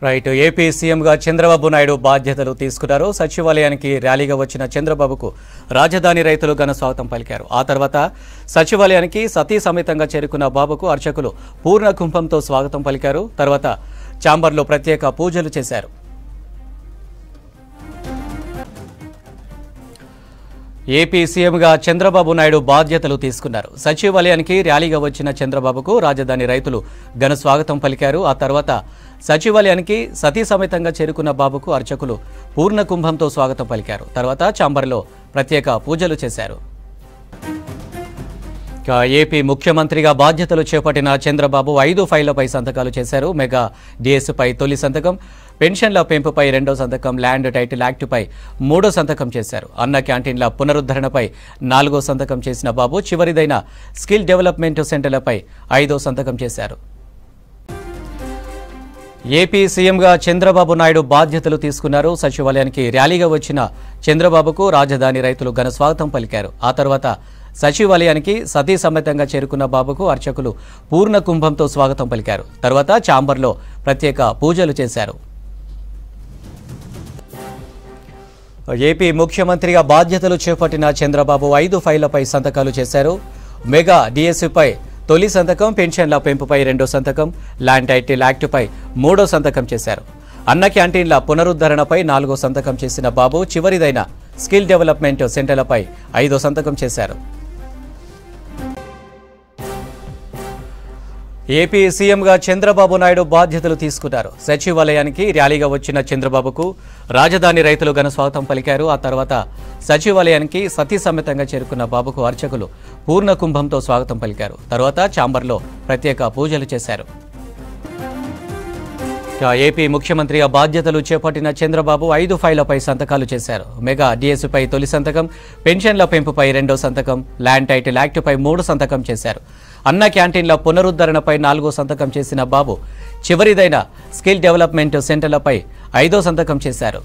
Right AP సీఎంగా చంద్రబాబు నాయుడు బాధ్యతలు తీసుకున్నారు. సచివాలయానికి ర్యాలీగా వచ్చిన చంద్రబాబుకు రాజధాని రైతులు ఘన స్వాగతం పలికారు. ఆ తర్వాత సచివాలయానికి సతీ సమేతంగా చేరుకున్న బాబుకు అర్చకులు పూర్ణ కుంభంతో స్వాగతం పలికారు. తర్వాత ఛాంబర్లో ప్రత్యేక పూజలు చేశారు. ఏపీ సీఎంగా చంద్రబాబు నాయుడు బాధ్యతలు తీసుకున్నారు. సచివాలయానికి ర్యాలీగా వచ్చిన చంద్రబాబుకు రాజధాని రైతులు ఘన స్వాగతం పలికారు. ఆ తర్వాత సచివాలయానికి సతీ సమేతంగా చేరుకున్న బాబుకు అర్చకులు పూర్ణ కుంభంతో స్వాగతం పలికారు. తర్వాత ఛాంబర్లో ప్రత్యేక పూజలు చేశారు. ఏపీ ముఖ్యమంత్రిగా బాధ్యతలు చేపట్టిన చంద్రబాబు 5 ఫైళ్లపై సంతకాలు చేశారు. మెగా డిఎస్పై తొలి సంతకం, పెన్షన్ల పెంపుపై 2వ సంతకం, ల్యాండ్ టైటిల్ యాక్టుపై 3వ సంతకం చేశారు. అన్న క్యాంటీన్ల పునరుద్ధరణపై 4వ సంతకం చేసిన బాబు చివరిదైన స్కిల్ డెవలప్మెంట్ సెంటర్లపై 5వ సంతకం చేశారు. ఏపీ సీఎంగా చంద్రబాబు నాయుడు బాధ్యతలు తీసుకున్నారు. సచివాలయానికి ర్యాలీగా వచ్చిన చంద్రబాబుకు రాజధాని రైతులు ఘన స్వాగతం పలికారు. ఆ తర్వాత సచివాలయానికి సతీ సమేతంగా చేరుకున్న బాబుకు అర్చకులు పూర్ణ కుంభంతో స్వాగతం పలికారు. తర్వాత ఛాంబర్లో ప్రత్యేక పూజలు చేశారు. ఏపీ ముఖ్యమంత్రిగా బాధ్యతలు చేపట్టిన చంద్రబాబు 5 ఫైళ్లపై సంతకాలు చేశారు. మెగా డిఎస్పై తొలి సంతకం, పెన్షన్ల పెంపుపై 2వ సంతకం, ల్యాండ్ టైటిల్ యాక్టుపై 3వ సంతకం చేశారు. అన్న క్యాంటీన్ల పునరుద్ధరణపై 4వ సంతకం చేసిన బాబు చివరిదైన స్కిల్ డెవలప్మెంట్ సెంటర్లపై 5వ సంతకం చేశారు. ఏపీ సీఎంగా చంద్రబాబు నాయుడు బాధ్యతలు తీసుకున్నారు. సచివాలయానికి ర్యాలీగా వచ్చిన చంద్రబాబుకు రాజధాని రైతులు ఘన స్వాగతం పలికారు. ఆ తర్వాత సచివాలయానికి సతీ సమేతంగా చేరుకున్న బాబుకు అర్చకులు పూర్ణ కుంభంతో స్వాగతం పలికారు. తర్వాత ఛాంబర్లో ప్రత్యేక పూజలు చేశారు. ఏపీ ముఖ్యమంత్రిగా బాధ్యతలు చేపట్టిన చంద్రబాబు 5 ఫైళ్లపై సంతకాలు చేశారు. మెగా డిఎస్పై తొలి సంతకం, పెన్షన్ల పెంపుపై 2వ సంతకం, ల్యాండ్ టైటిల్ యాక్టుపై 3వ సంతకం చేశారు. అన్న క్యాంటీన్ల పునరుద్ధరణపై 4వ సంతకం చేసిన బాబు చివరిదైన స్కిల్ డెవలప్మెంట్ సెంటర్లపై 5వ సంతకం చేశారు.